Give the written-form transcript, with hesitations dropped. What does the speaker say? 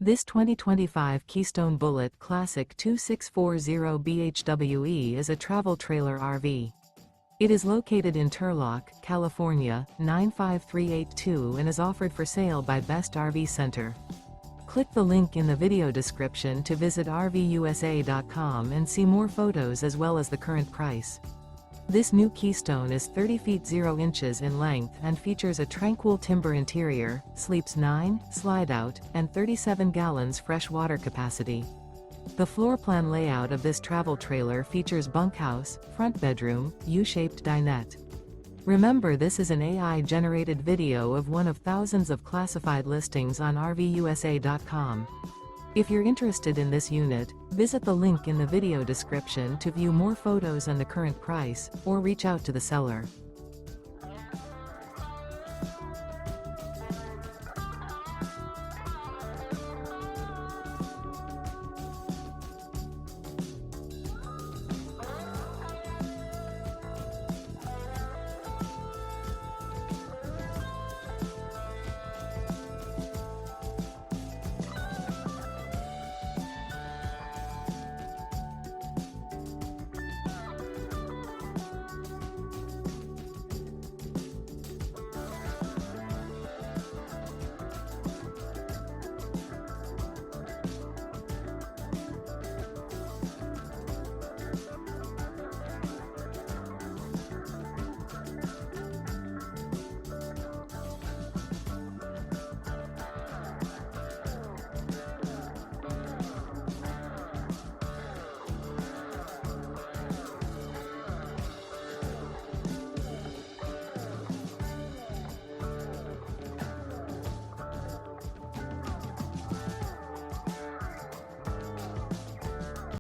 This 2025 Keystone Bullet Classic 2640 BHWE is a travel trailer RV. It is located in Turlock, California, 95382 and is offered for sale by Best RV Center. Click the link in the video description to visit RVUSA.com and see more photos as well as the current price. This new Keystone is 30 feet 0 inches in length and features a Tranquil Timber interior, sleeps 9, Slideout, and 37 gallons fresh water capacity. The floor plan layout of this travel trailer features bunkhouse, front bedroom, U-shaped dinette. Remember, this is an AI-generated video of one of thousands of classified listings on RVUSA.com. If you're interested in this unit, visit the link in the video description to view more photos and the current price, or reach out to the seller.